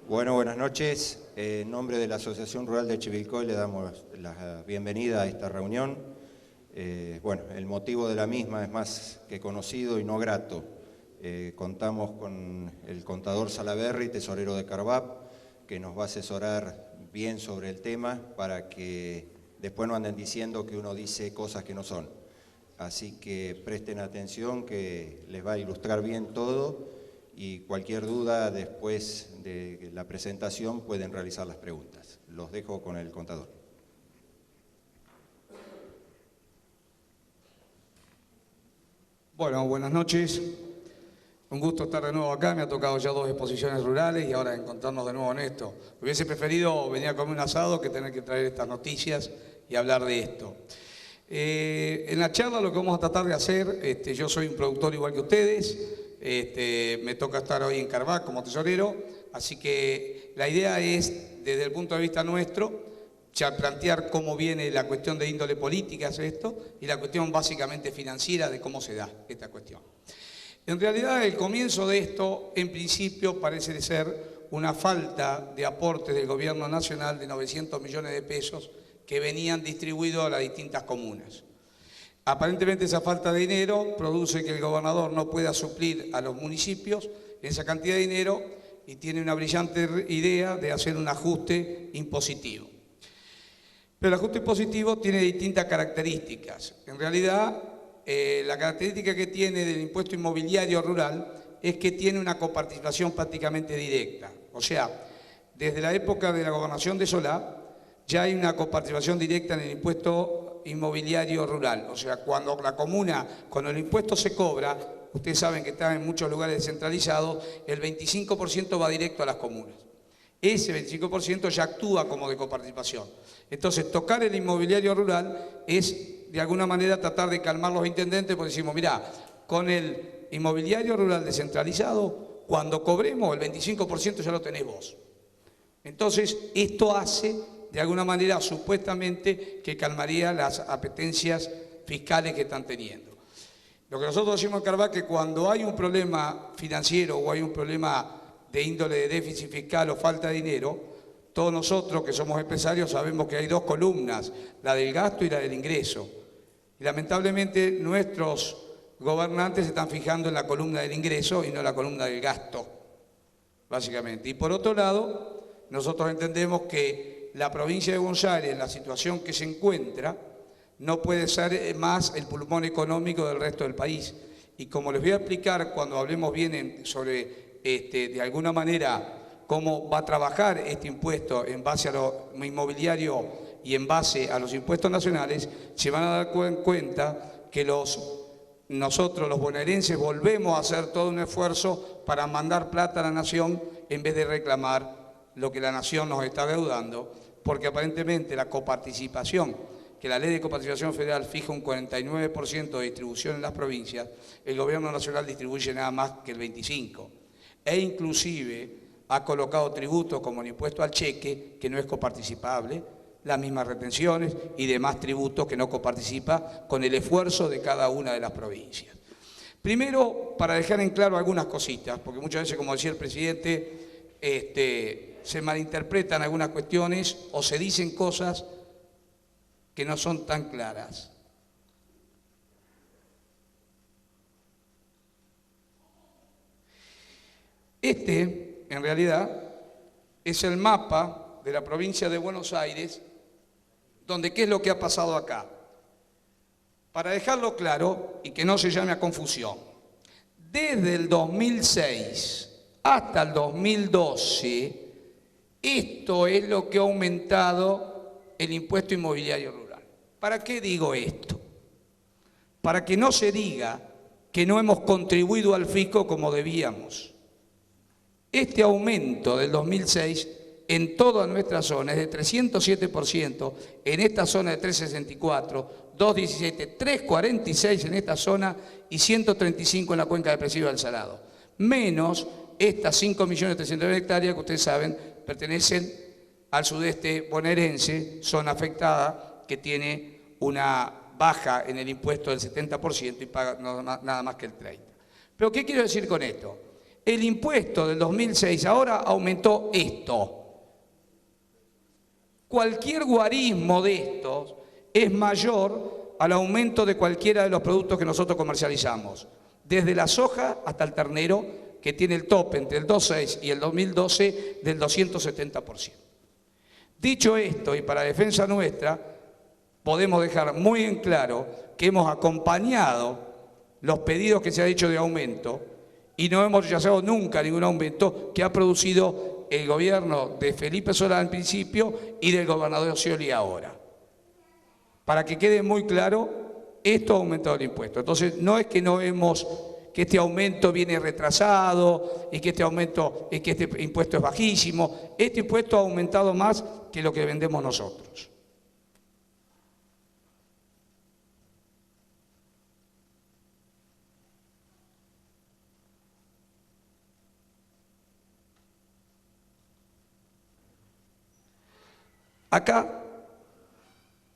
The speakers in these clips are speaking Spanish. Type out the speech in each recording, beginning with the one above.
Bueno, buenas noches. En nombre de la Asociación Rural de Chivilcoy le damos la bienvenida a esta reunión. Bueno, el motivo de la misma es más que conocido y no grato. Contamos con el contador Salaberry, tesorero de Carvap, que nos va a asesorar bien sobre el tema para que después no anden diciendo que uno dice cosas que no son. Así que presten atención que les va a ilustrar bien todo. Y cualquier duda después de la presentación pueden realizar las preguntas. Los dejo con el contador. Bueno, buenas noches. Un gusto estar de nuevo acá. Me ha tocado ya 2 exposiciones rurales y ahora encontrarnos de nuevo en esto. Hubiese preferido venir a comer un asado que tener que traer estas noticias y hablar de esto. En la charla lo que vamos a tratar de hacer, yo soy un productor igual que ustedes. Me toca estar hoy en Carvap como tesorero, así que la idea es, desde el punto de vista nuestro, ya plantear cómo viene la cuestión de índole política esto y la cuestión básicamente financiera de cómo se da esta cuestión. En realidad el comienzo de esto, en principio, parece de ser una falta de aportes del gobierno nacional de 900 millones de pesos que venían distribuidos a las distintas comunas. Aparentemente esa falta de dinero produce que el gobernador no pueda suplir a los municipios esa cantidad de dinero y tiene una brillante idea de hacer un ajuste impositivo. Pero el ajuste impositivo tiene distintas características. En realidad, la característica que tiene del impuesto inmobiliario rural es que tiene una coparticipación prácticamente directa. O sea, desde la época de la gobernación de Solá, ya hay una coparticipación directa en el impuesto inmobiliario rural. O sea, cuando la comuna, cuando el impuesto se cobra, ustedes saben que está en muchos lugares descentralizados, el 25% va directo a las comunas. Ese 25% ya actúa como de coparticipación. Entonces, tocar el inmobiliario rural es, de alguna manera, tratar de calmar los intendentes, porque decimos, mirá, con el inmobiliario rural descentralizado, cuando cobremos el 25% ya lo tenés vos. Entonces, esto hace, de alguna manera, supuestamente, que calmaría las apetencias fiscales que están teniendo. Lo que nosotros decimos en Carvap es que cuando hay un problema financiero o hay un problema de índole de déficit fiscal o falta de dinero, todos nosotros que somos empresarios sabemos que hay 2 columnas, la del gasto y la del ingreso. Y lamentablemente nuestros gobernantes se están fijando en la columna del ingreso y no en la columna del gasto, básicamente. Y por otro lado, nosotros entendemos que la provincia de Buenos Aires, en la situación que se encuentra, no puede ser más el pulmón económico del resto del país. Y como les voy a explicar cuando hablemos bien sobre, de alguna manera, cómo va a trabajar este impuesto en base a lo inmobiliario y en base a los impuestos nacionales, se van a dar cuenta que nosotros los bonaerenses volvemos a hacer todo un esfuerzo para mandar plata a la nación en vez de reclamar lo que la nación nos está deudando, porque aparentemente la coparticipación, que la ley de coparticipación federal fija un 49% de distribución en las provincias, el gobierno nacional distribuye nada más que el 25%. E inclusive ha colocado tributos como el impuesto al cheque, que no es coparticipable, las mismas retenciones y demás tributos que no coparticipa con el esfuerzo de cada una de las provincias. Primero, para dejar en claro algunas cositas, porque muchas veces, como decía el presidente, se malinterpretan algunas cuestiones o se dicen cosas que no son tan claras. En realidad, es el mapa de la provincia de Buenos Aires, donde ¿qué es lo que ha pasado acá? Para dejarlo claro y que no se llame a confusión, desde el 2006 hasta el 2012, esto es lo que ha aumentado el impuesto inmobiliario rural. ¿Para qué digo esto? Para que no se diga que no hemos contribuido al fisco como debíamos. Este aumento del 2006 en toda nuestra zona es de 307%, en esta zona de 364, 217, 346 en esta zona y 135 en la cuenca depresiva del Salado. Menos estas 5.300.000 hectáreas que ustedes saben pertenecen al sudeste bonaerense, zona afectada que tiene una baja en el impuesto del 70% y paga nada más que el 30%. ¿Pero qué quiero decir con esto? El impuesto del 2006 ahora aumentó esto. Cualquier guarismo de estos es mayor al aumento de cualquiera de los productos que nosotros comercializamos, desde la soja hasta el ternero, que tiene el tope entre el 2006 y el 2012 del 270%. Dicho esto, y para defensa nuestra, podemos dejar muy en claro que hemos acompañado los pedidos que se ha hecho de aumento y no hemos rechazado nunca ningún aumento que ha producido el gobierno de Felipe Solá al principio y del gobernador Scioli ahora. Para que quede muy claro, esto ha aumentado el impuesto. Entonces, no es que que este aumento viene retrasado y que este impuesto es bajísimo. Este impuesto ha aumentado más que lo que vendemos nosotros. Acá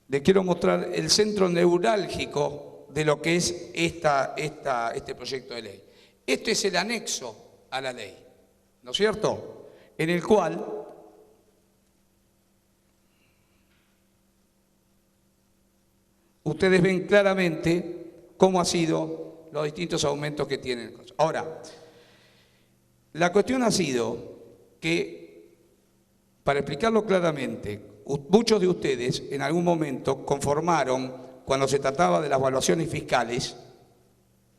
les quiero mostrar el centro neurálgico de lo que es este proyecto de ley. Este es el anexo a la ley, ¿no es cierto? En el cual ustedes ven claramente cómo han sido los distintos aumentos que tienen. Ahora, la cuestión ha sido que, para explicarlo claramente, muchos de ustedes en algún momento conformaron, cuando se trataba de las evaluaciones fiscales,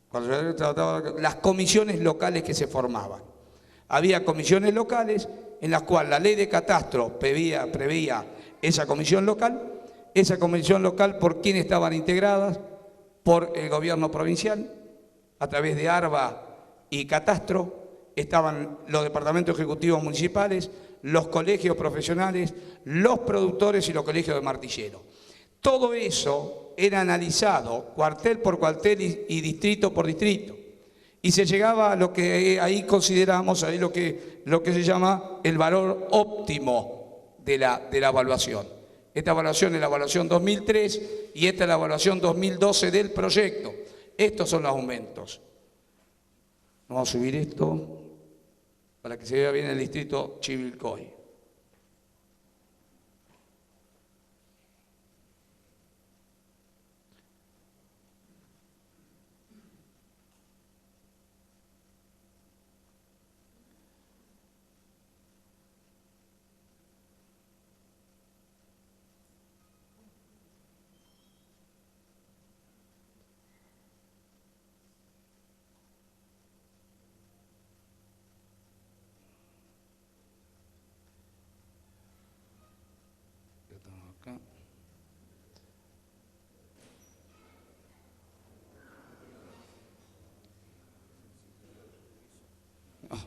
cuando se trataba de las comisiones locales que se formaban. Había comisiones locales en las cuales la ley de catastro preveía esa comisión local por quién estaban integradas, por el gobierno provincial, a través de ARBA y Catastro, estaban los departamentos ejecutivos municipales, los colegios profesionales, los productores y los colegios de martilleros. Todo eso era analizado cuartel por cuartel y distrito por distrito. Y se llegaba a lo que ahí consideramos, ahí lo que se llama el valor óptimo de la evaluación. Esta evaluación es la evaluación 2003 y esta es la evaluación 2012 del proyecto. Estos son los aumentos. Vamos a subir esto para que se vea bien el distrito Chivilcoy.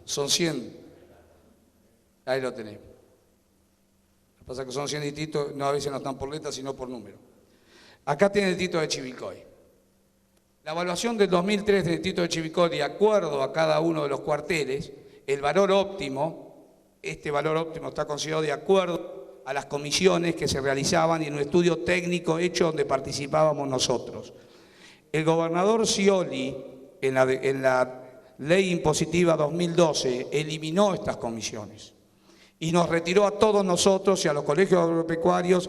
Son 100. Ahí lo tenemos. Lo que pasa es que son 100 distritos, no, a veces no están por letras, sino por número. Acá tiene el distrito de Chivilcoy. La evaluación del 2003 del distrito de Chivilcoy, de acuerdo a cada uno de los cuarteles, el valor óptimo, este valor óptimo está considerado de acuerdo a las comisiones que se realizaban y en un estudio técnico hecho donde participábamos nosotros. El gobernador Scioli, en la Ley Impositiva 2012, eliminó estas comisiones y nos retiró a todos nosotros y a los colegios agropecuarios,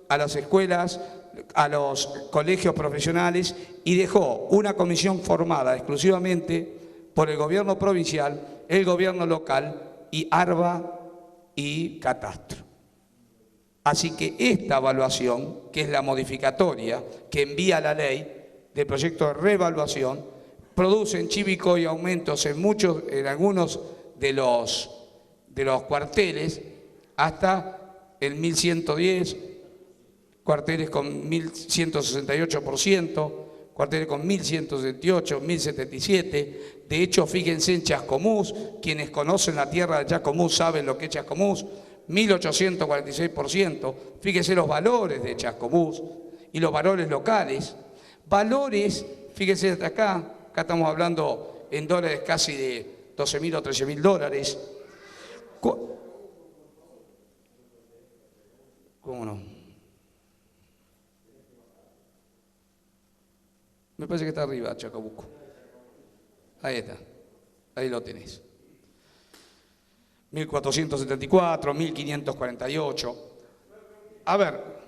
a las escuelas, a los colegios profesionales y dejó una comisión formada exclusivamente por el gobierno provincial, el gobierno local y ARBA y Catastro. Así que esta evaluación, que es la modificatoria que envía la ley del proyecto de reevaluación, produce en Chivilcoy aumentos en algunos de los cuarteles hasta el 1110, cuarteles con 1168%, cuarteles con 1168, 1077. De hecho, fíjense en Chascomús, quienes conocen la tierra de Chascomús saben lo que es Chascomús, 1846%. Fíjense los valores de Chascomús y los valores locales. Valores, fíjense hasta acá. Acá estamos hablando en dólares casi de 12.000 o 13.000 dólares. ¿Cómo no? Me parece que está arriba, Chacabuco. Ahí está. Ahí lo tenés. 1474, 1548. A ver,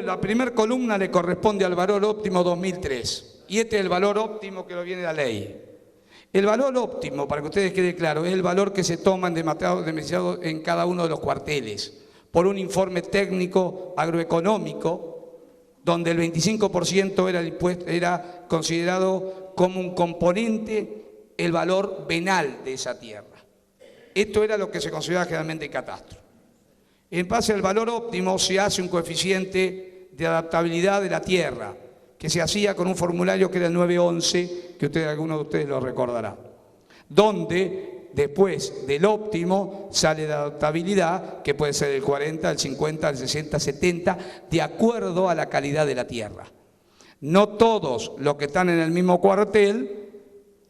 la primera columna le corresponde al valor óptimo 2003, y este es el valor óptimo que lo viene la ley. El valor óptimo, para que ustedes quede claro, es el valor que se toma en cada uno de los cuarteles, por un informe técnico agroeconómico, donde el 25% era considerado como un componente el valor venal de esa tierra. Esto era lo que se consideraba generalmente en catastro. En base al valor óptimo se hace un coeficiente de adaptabilidad de la tierra, que se hacía con un formulario que era el 911, que alguno de ustedes lo recordará, donde después del óptimo sale la adaptabilidad, que puede ser el 40, el 50, el 60, 70, de acuerdo a la calidad de la tierra. No todos los que están en el mismo cuartel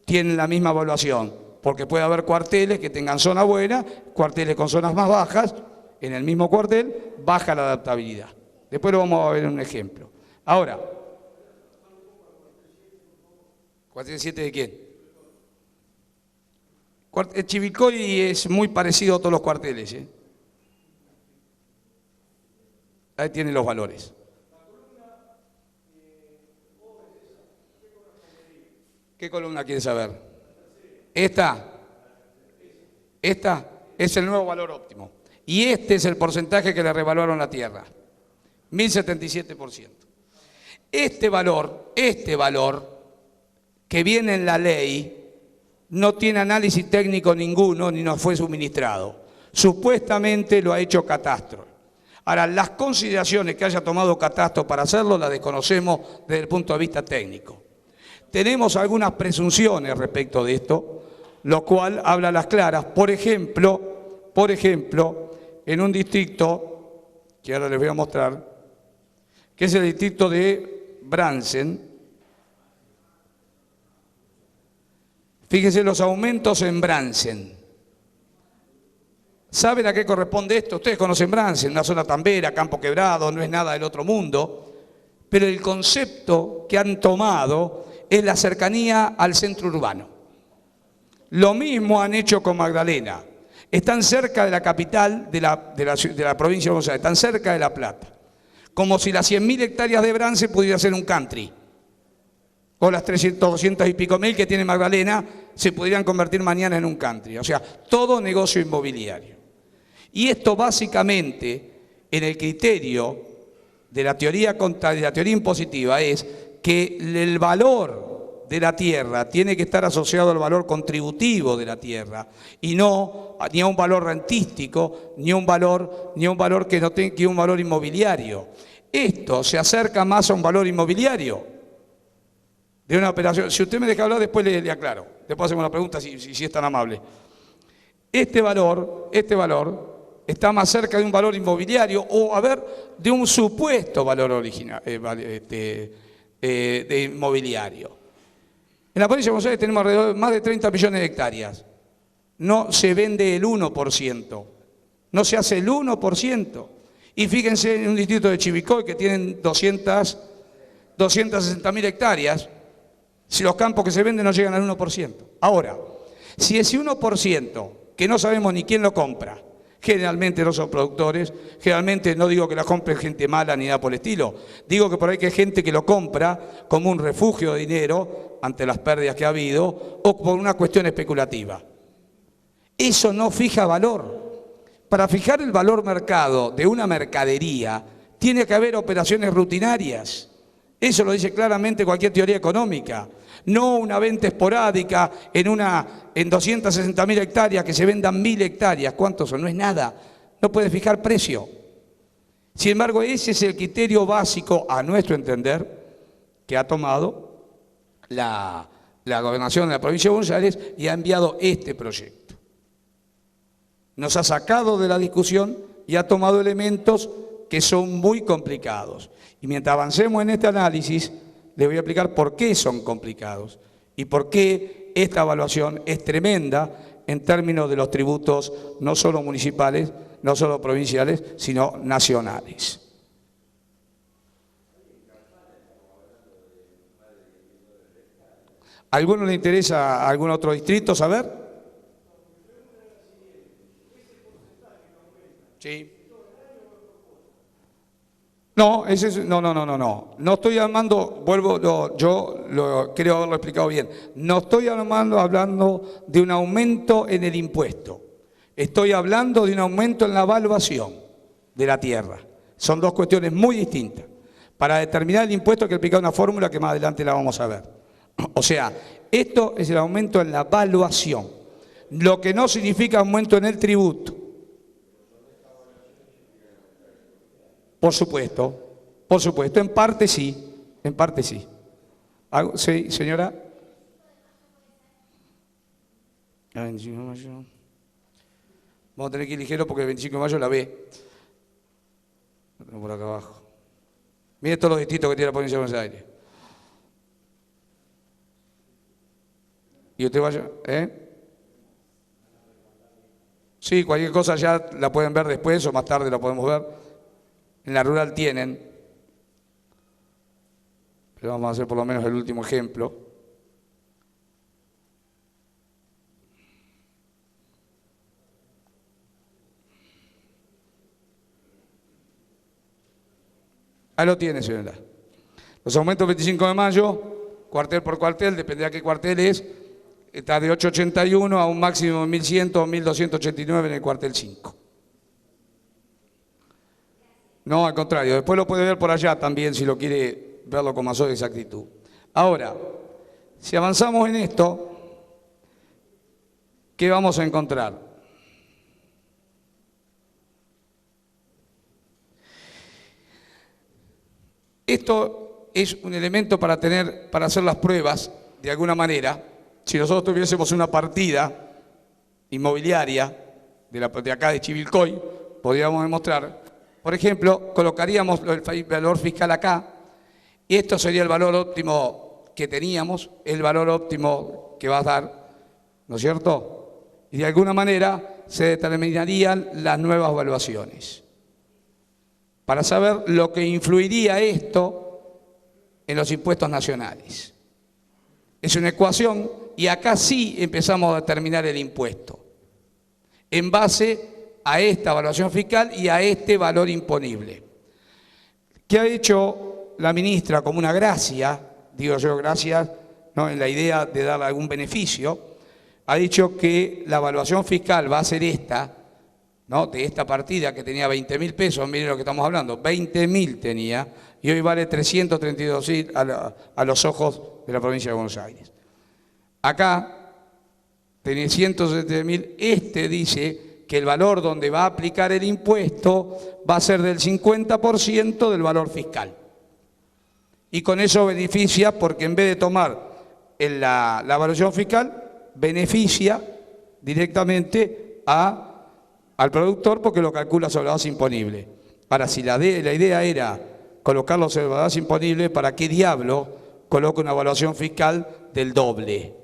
tienen la misma evaluación, porque puede haber cuarteles que tengan zona buena, cuarteles con zonas más bajas. En el mismo cuartel baja la adaptabilidad. Después lo vamos a ver en un ejemplo. Ahora, ¿cuartel 7 de quién? El Chivilcoy es muy parecido a todos los cuarteles, ¿eh? Ahí tienen los valores. ¿Qué columna quiere saber? Esta es el nuevo valor óptimo. Y este es el porcentaje que le revaluaron la tierra, 1077%. Este valor que viene en la ley no tiene análisis técnico ninguno ni nos fue suministrado. Supuestamente lo ha hecho Catastro. Ahora, las consideraciones que haya tomado Catastro para hacerlo las desconocemos desde el punto de vista técnico. Tenemos algunas presunciones respecto de esto, lo cual habla a las claras. Por ejemplo, en un distrito, que ahora les voy a mostrar, que es el distrito de Bransen. Fíjense los aumentos en Bransen. ¿Saben a qué corresponde esto? Ustedes conocen Bransen, una zona tambera, campo quebrado, no es nada del otro mundo, pero el concepto que han tomado es la cercanía al centro urbano. Lo mismo han hecho con Magdalena. Están cerca de la capital de la provincia de Buenos Aires, están cerca de La Plata. Como si las 100.000 hectáreas de Bransen pudiera ser un country. O las 200 y pico mil que tiene Magdalena se podrían convertir mañana en un country. O sea, todo negocio inmobiliario. Y esto básicamente, en el criterio de la teoría impositiva, es que el valor de la tierra tiene que estar asociado al valor contributivo de la tierra y no ni a un valor rentístico, ni a un valor que no tenga un valor inmobiliario. Esto se acerca más a un valor inmobiliario de una operación. Si usted me deja hablar, después le aclaro. Después hacemos la pregunta si es tan amable. Este valor está más cerca de un valor inmobiliario o, de un supuesto valor original de inmobiliario. En la provincia de Buenos Aires tenemos alrededor de más de 30 millones de hectáreas. No se vende el 1%, no se hace el 1%. Y fíjense en un distrito de Chivilcoy que tienen 260.000 hectáreas, si los campos que se venden no llegan al 1%. Ahora, si ese 1%, que no sabemos ni quién lo compra, generalmente no son productores, generalmente no digo que la compre gente mala ni nada por el estilo, digo que por ahí que hay gente que lo compra como un refugio de dinero ante las pérdidas que ha habido o por una cuestión especulativa. Eso no fija valor. Para fijar el valor mercado de una mercadería tiene que haber operaciones rutinarias. Eso lo dice claramente cualquier teoría económica. No una venta esporádica en 260.000 hectáreas, que se vendan 1.000 hectáreas. ¿Cuántos son? No es nada. No puede fijar precio. Sin embargo, ese es el criterio básico, a nuestro entender, que ha tomado la gobernación de la provincia de Buenos Aires y ha enviado este proyecto. Nos ha sacado de la discusión y ha tomado elementos que son muy complicados. Y mientras avancemos en este análisis, les voy a explicar por qué son complicados y por qué esta evaluación es tremenda en términos de los tributos no solo municipales, no solo provinciales, sino nacionales. ¿Alguno le interesa a algún otro distrito saber? Sí. No, no estoy hablando, creo haberlo explicado bien. No estoy hablando de un aumento en el impuesto. Estoy hablando de un aumento en la evaluación de la tierra. Son dos cuestiones muy distintas. Para determinar el impuesto hay que aplicar una fórmula que más adelante la vamos a ver. O sea, esto es el aumento en la evaluación, lo que no significa aumento en el tributo. Por supuesto, en parte sí, en parte sí. Sí, señora. El 25 de mayo. Vamos a tener que ir ligero porque el 25 de mayo la ve. Lo tengo por acá abajo. Mire todos los distritos que tiene la provincia de Buenos Aires. Y usted vaya, Sí, cualquier cosa ya la pueden ver después o más tarde la podemos ver. En la rural tienen, pero vamos a hacer por lo menos el último ejemplo. Ahí lo tiene, señora. Los aumentos 25 de mayo, cuartel por cuartel, dependerá qué cuartel es, está de 881 a un máximo de 1100 o 1289 en el cuartel 5. No, al contrario, después lo puede ver por allá también si lo quiere verlo con mayor exactitud. Ahora, si avanzamos en esto, ¿qué vamos a encontrar? Esto es un elemento para hacer las pruebas de alguna manera. Si nosotros tuviésemos una partida inmobiliaria de acá de Chivilcoy, podríamos demostrar, por ejemplo, colocaríamos el valor fiscal acá, y esto sería el valor óptimo que teníamos, el valor óptimo que va a dar, ¿no es cierto? Y de alguna manera se determinarían las nuevas evaluaciones, para saber lo que influiría esto en los impuestos nacionales. Es una ecuación y acá sí empezamos a determinar el impuesto en base a esta evaluación fiscal y a este valor imponible. ¿Qué ha hecho la ministra como una gracia? Digo yo gracias, ¿no?, en la idea de darle algún beneficio. Ha dicho que la evaluación fiscal va a ser esta, ¿no?, de esta partida que tenía 20.000 pesos, miren lo que estamos hablando, 20.000 tenía, y hoy vale 332.000 a los ojos de la provincia de Buenos Aires. Acá tenía 107.000, dice que el valor donde va a aplicar el impuesto va a ser del 50% del valor fiscal. Y con eso beneficia, porque en vez de tomar la evaluación fiscal, beneficia directamente al productor porque lo calcula sobre la base imponible. Ahora, si la idea era colocarlo sobre la base imponible, ¿para qué diablo coloca una evaluación fiscal del doble?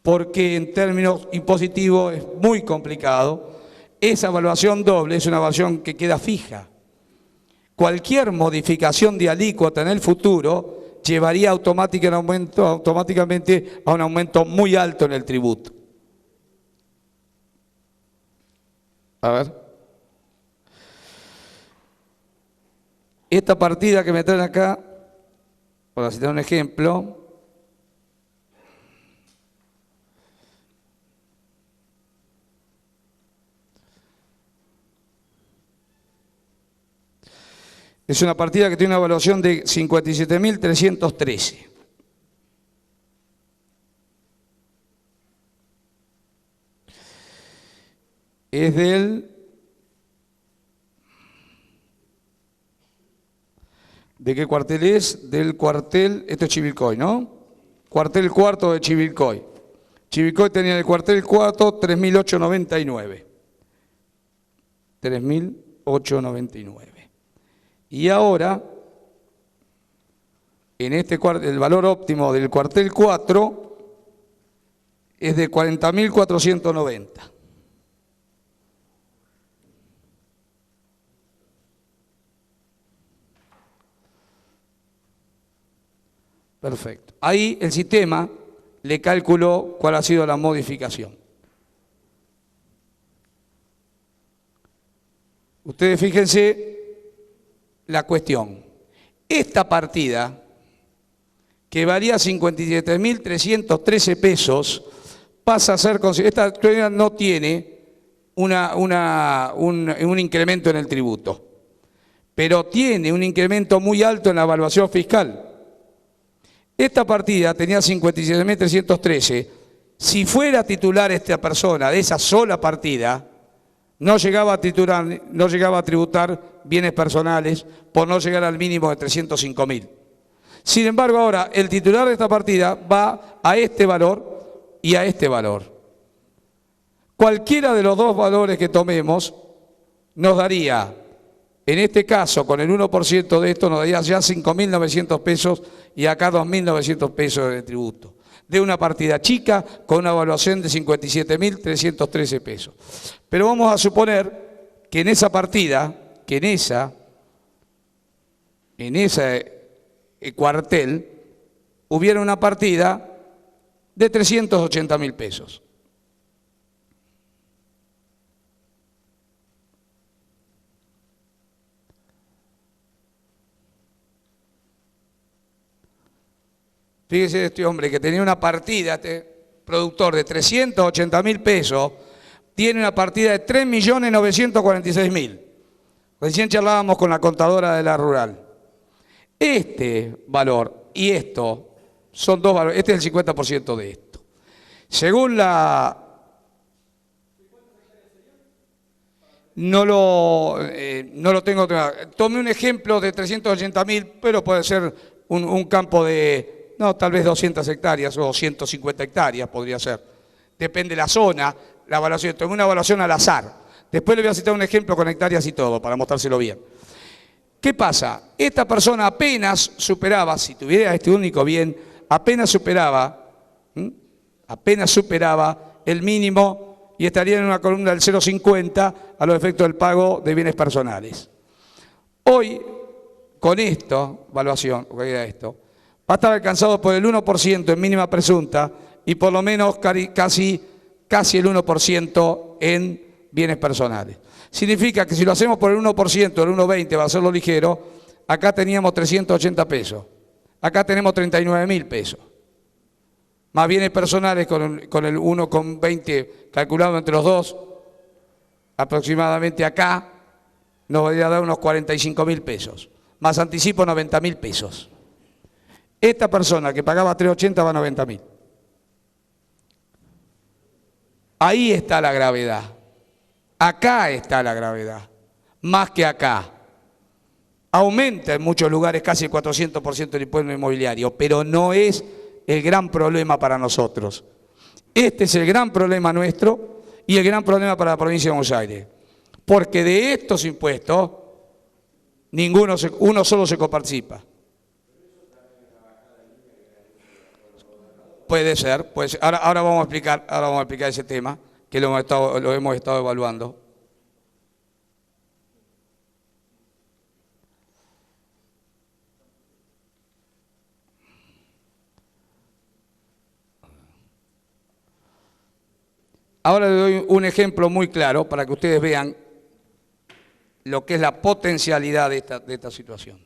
Porque en términos impositivos es muy complicado. Esa evaluación doble es una evaluación que queda fija. Cualquier modificación de alícuota en el futuro llevaría automáticamente a un aumento muy alto en el tributo. A ver. Esta partida que me traen acá, por citar un ejemplo, es una partida que tiene una evaluación de 57.313. Es ¿de qué cuartel es? Del cuartel, esto es Chivilcoy, ¿no? Cuartel cuarto de Chivilcoy. Chivilcoy tenía en el cuartel cuarto 3.899. 3.899. Y ahora, en este el valor óptimo del cuartel 4 es de 40.490. Perfecto. Ahí el sistema le calculó cuál ha sido la modificación. Ustedes fíjense la cuestión. Esta partida, que valía 57.313 pesos, pasa a ser, esta actualidad no tiene un incremento en el tributo, pero tiene un incremento muy alto en la evaluación fiscal. Esta partida tenía 57.313. Si fuera titular esta persona de esa sola partida, no llegaba a tributar bienes personales por no llegar al mínimo de 305.000. Sin embargo, ahora el titular de esta partida va a este valor y a este valor. Cualquiera de los dos valores que tomemos nos daría, en este caso, con el 1% de esto, nos daría ya 5.900 pesos y acá 2.900 pesos de tributo. De una partida chica con una evaluación de 57.313 pesos. Pero vamos a suponer que en esa partida, que en ese cuartel, hubiera una partida de 380.000 pesos. Fíjese este hombre que tenía una partida, productor de 380.000 pesos, tiene una partida de 3.946.000. Recién charlábamos con la contadora de la rural. Este valor y esto son dos valores, este es el 50% de esto. Según la... No lo tengo... Tomé un ejemplo de 380.000, pero puede ser un campo de... No, tal vez 200 hectáreas o 150 hectáreas podría ser. Depende de la zona, la evaluación. Tomé una evaluación al azar. Después le voy a citar un ejemplo con hectáreas y todo, para mostrárselo bien. ¿Qué pasa? Esta persona apenas superaba, si tuviera este único bien, apenas superaba el mínimo y estaría en una columna del 0,50 a los efectos del pago de bienes personales. Hoy, con esto, evaluación, va a estar alcanzado por el 1% en mínima presunta y por lo menos casi el 1% en bienes personales. Significa que si lo hacemos por el 1%, el 1,20 va a hacerlo ligero, acá teníamos 380 pesos, acá tenemos 39.000 pesos. Más bienes personales con el 1,20 calculado entre los dos, aproximadamente acá, nos va a dar unos 45.000 pesos, más anticipo 90.000 pesos. Esta persona que pagaba 380 va a 90.000. Ahí está la gravedad. Acá está la gravedad. Más que acá. Aumenta en muchos lugares casi el 400% del impuesto inmobiliario, pero no es el gran problema para nosotros. Este es el gran problema nuestro y el gran problema para la provincia de Buenos Aires. Porque de estos impuestos, uno solo se coparticipa. Puede ser, pues ahora vamos a explicar ese tema, que lo hemos estado evaluando. Ahora le doy un ejemplo muy claro para que ustedes vean lo que es la potencialidad de esta situación.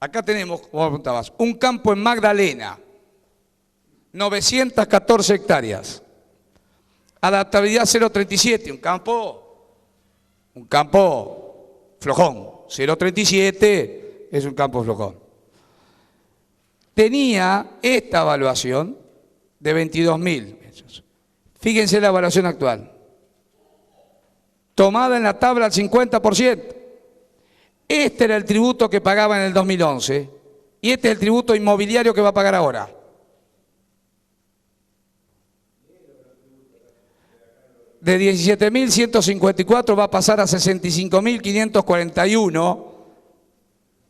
Acá tenemos, como apuntabas, un campo en Magdalena, 914 hectáreas, adaptabilidad 0,37, un campo flojón, 0,37 es un campo flojón. Tenía esta evaluación de 22.000 pesos. Fíjense la evaluación actual, tomada en la tabla al 50%. Este era el tributo que pagaba en el 2011 y este es el tributo inmobiliario que va a pagar ahora. De 17.154 va a pasar a 65.541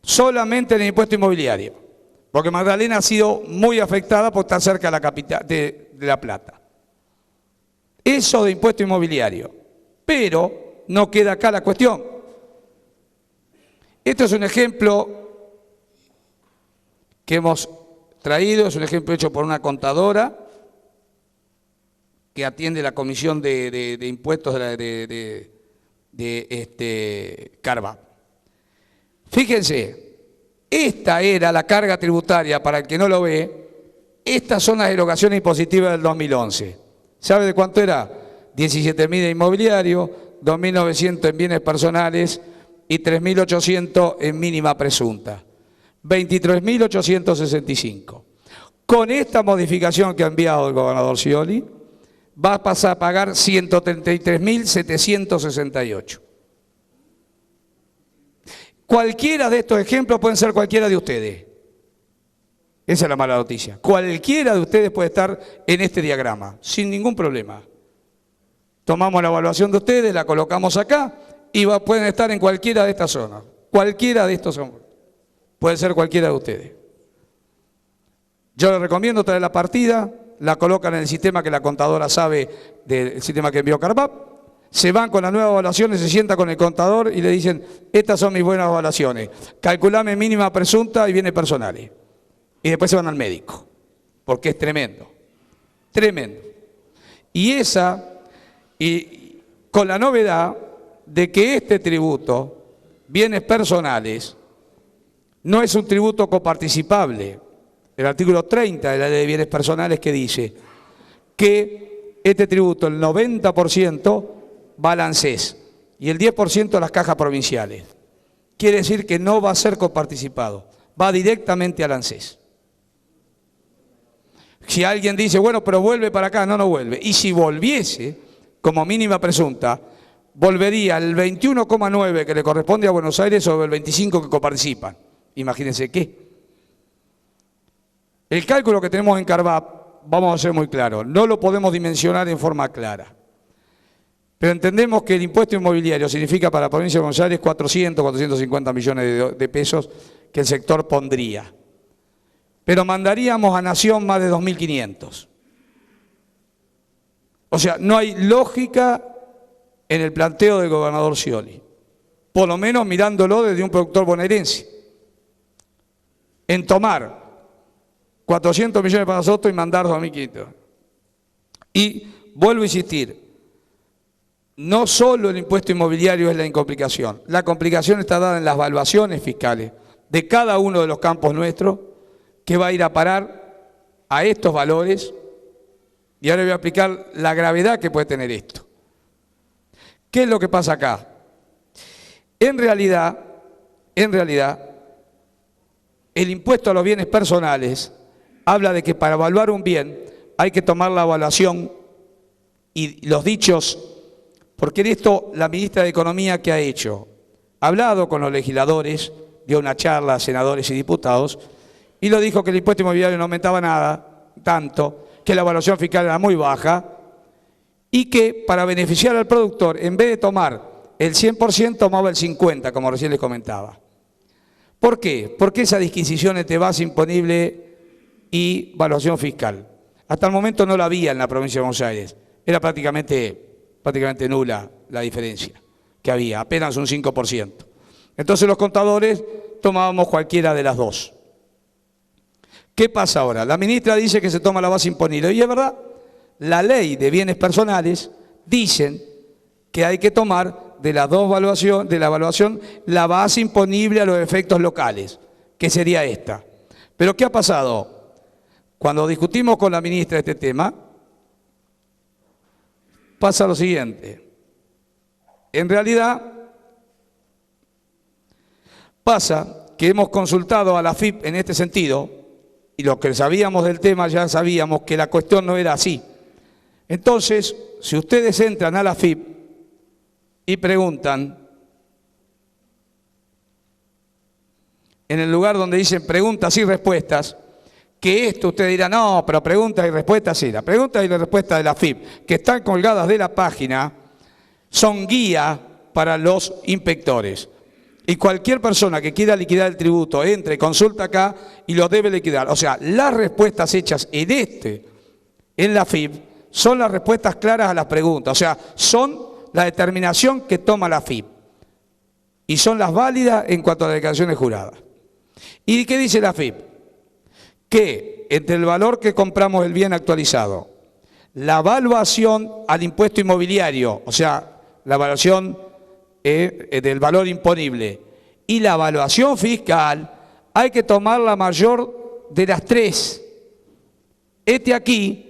solamente en el impuesto inmobiliario, porque Magdalena ha sido muy afectada por estar cerca de la capital de La Plata. Eso de impuesto inmobiliario, pero no queda acá la cuestión. Esto es un ejemplo que hemos traído, es un ejemplo hecho por una contadora que atiende la Comisión de Impuestos de CARVAP. Fíjense, esta era la carga tributaria, para el que no lo ve, estas son las erogaciones impositivas del 2011. ¿Sabe de cuánto era? 17.000 de inmobiliario, 2.900 en bienes personales y 3.800 en mínima presunta. 23.865. Con esta modificación que ha enviado el gobernador Scioli, va a pasar a pagar 133.768. Cualquiera de estos ejemplos pueden ser cualquiera de ustedes. Esa es la mala noticia. Cualquiera de ustedes puede estar en este diagrama, sin ningún problema. Tomamos la evaluación de ustedes, la colocamos acá y pueden estar en cualquiera de estas zonas. Cualquiera de estos zonas. Puede ser cualquiera de ustedes. Yo les recomiendo traer la partida, la colocan en el sistema que la contadora sabe del sistema que envió CARVAP, se van con las nuevas evaluaciones, se sienta con el contador y le dicen, estas son mis buenas evaluaciones, calculame mínima presunta y bienes personales. Y después se van al médico, porque es tremendo, tremendo. Y con la novedad de que este tributo, bienes personales, no es un tributo coparticipable. El artículo 30 de la Ley de Bienes Personales que dice que este tributo, el 90% va al ANSES y el 10% a las cajas provinciales. Quiere decir que no va a ser coparticipado, va directamente al ANSES. Si alguien dice, bueno, pero vuelve para acá, no vuelve. Y si volviese, como mínima presunta, volvería el 21,9 que le corresponde a Buenos Aires sobre el 25 que coparticipan. Imagínense qué. El cálculo que tenemos en CARVAP, vamos a ser muy claros, no lo podemos dimensionar en forma clara. Pero entendemos que el impuesto inmobiliario significa para la provincia de Buenos Aires 400, 450 millones de pesos que el sector pondría. Pero mandaríamos a Nación más de 2.500. O sea, no hay lógica en el planteo del gobernador Scioli, por lo menos mirándolo desde un productor bonaerense, en tomar 400 millones para nosotros y mandar 2.500. Y vuelvo a insistir, no solo el impuesto inmobiliario es la incomplicación, la complicación está dada en las evaluaciones fiscales de cada uno de los campos nuestros, que va a ir a parar a estos valores, y ahora voy a explicar la gravedad que puede tener esto. ¿Qué es lo que pasa acá? En realidad, el impuesto a los bienes personales habla de que para evaluar un bien hay que tomar la evaluación y los dichos, porque en esto la ministra de Economía, ¿qué ha hecho? Ha hablado con los legisladores, dio una charla a senadores y diputados, y lo dijo que el impuesto inmobiliario no aumentaba nada, tanto, que la evaluación fiscal era muy baja, y que para beneficiar al productor, en vez de tomar el 100%, tomaba el 50%, como recién les comentaba. ¿Por qué? Porque esa disquisición entre base imponible y evaluación fiscal. Hasta el momento no la había en la provincia de Buenos Aires. Era prácticamente nula la diferencia que había, apenas un 5%. Entonces los contadores tomábamos cualquiera de las dos. ¿Qué pasa ahora? La ministra dice que se toma la base imponible. Y es verdad, la ley de bienes personales dicen que hay que tomar de las dos evaluaciones, de la evaluación, la base imponible a los efectos locales, que sería esta. Pero ¿qué ha pasado? Cuando discutimos con la ministra este tema, pasa lo siguiente. En realidad, pasa que hemos consultado a la AFIP en este sentido, y los que sabíamos del tema ya sabíamos que la cuestión no era así. Entonces, si ustedes entran a la AFIP y preguntan, en el lugar donde dicen preguntas y respuestas, que esto usted dirá, no, pero preguntas y respuestas sí. La pregunta y la respuesta de la AFIP, que están colgadas de la página, son guía para los inspectores. Y cualquier persona que quiera liquidar el tributo, entre, consulta acá y lo debe liquidar. O sea, las respuestas hechas en la AFIP, son las respuestas claras a las preguntas. O sea, son la determinación que toma la AFIP. y son las válidas en cuanto a las declaraciones juradas. ¿Y qué dice la AFIP? Que entre el valor que compramos el bien actualizado, la evaluación al impuesto inmobiliario, o sea, la evaluación del valor imponible, y la evaluación fiscal, hay que tomar la mayor de las tres. Aquí,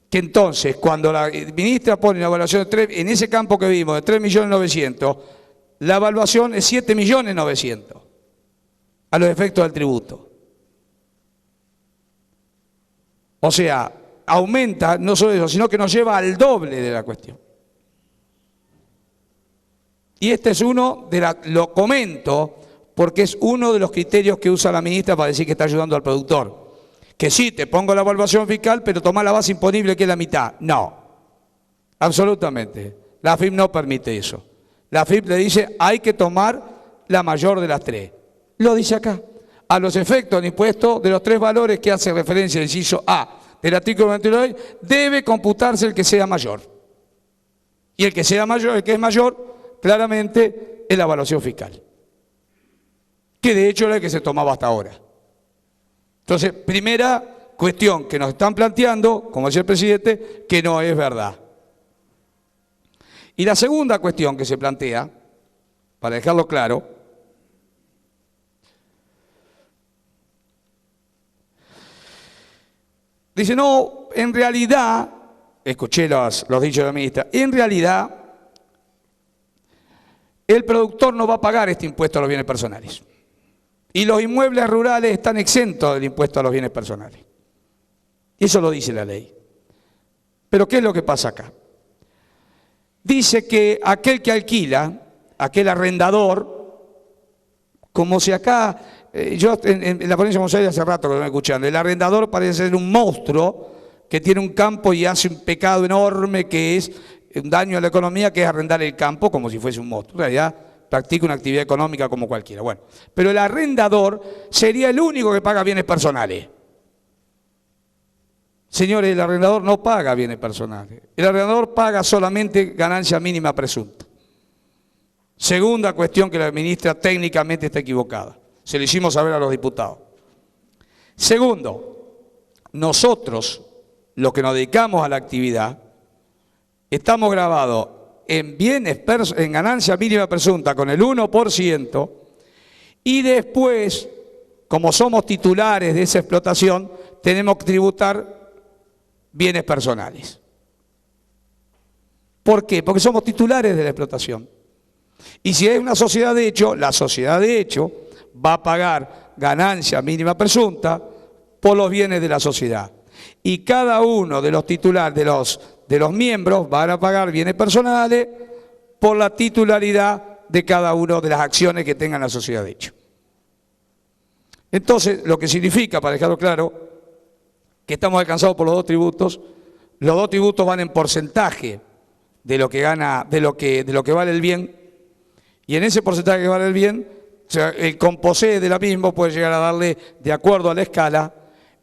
que entonces, cuando la ministra pone una evaluación de 3, en ese campo que vimos, de 3.900.000, la evaluación es 7.900.000 a los efectos del tributo. O sea, aumenta no solo eso, sino que nos lleva al doble de la cuestión. Y este es uno lo comento porque es uno de los criterios que usa la ministra para decir que está ayudando al productor. Que sí, te pongo la evaluación fiscal, pero toma la base imponible que es la mitad. No, absolutamente. La AFIP no permite eso. La AFIP le dice, hay que tomar la mayor de las tres. Lo dice acá. A los efectos del impuesto de los tres valores que hace referencia el inciso A del artículo 29, debe computarse el que sea mayor. Y el que sea mayor, el que es mayor, claramente es la evaluación fiscal. Que de hecho es la que se tomaba hasta ahora. Entonces, primera cuestión que nos están planteando, como decía el presidente, que no es verdad. Y la segunda cuestión que se plantea, para dejarlo claro, dice, no, en realidad, escuché los dichos de la ministra, en realidad el productor no va a pagar este impuesto a los bienes personales. Y los inmuebles rurales están exentos del impuesto a los bienes personales. Eso lo dice la ley. Pero ¿qué es lo que pasa acá? Dice que aquel que alquila, aquel arrendador, como si acá, yo en la provincia de Buenos Aires hace rato que lo estoy escuchando, el arrendador parece ser un monstruo que tiene un campo y hace un pecado enorme que es un daño a la economía, que es arrendar el campo como si fuese un monstruo. En realidad practica una actividad económica como cualquiera. Bueno, pero el arrendador sería el único que paga bienes personales. Señores, el arrendador no paga bienes personales. El arrendador paga solamente ganancia mínima presunta. Segunda cuestión que la ministra técnicamente está equivocada. Se lo hicimos saber a los diputados. Segundo, nosotros, los que nos dedicamos a la actividad, estamos grabados en ganancia mínima presunta con el 1%, y después, como somos titulares de esa explotación, tenemos que tributar bienes personales. ¿Por qué? Porque somos titulares de la explotación. Y si es una sociedad de hecho, la sociedad de hecho va a pagar ganancia mínima presunta por los bienes de la sociedad. Y cada uno de los titulares, de los miembros, van a pagar bienes personales por la titularidad de cada uno de las acciones que tenga la sociedad de hecho. Entonces, lo que significa, para dejarlo claro, que estamos alcanzados por los dos tributos van en porcentaje de lo que gana, de lo que vale el bien, y en ese porcentaje que vale el bien, o sea, el composé de la misma puede llegar a darle, de acuerdo a la escala,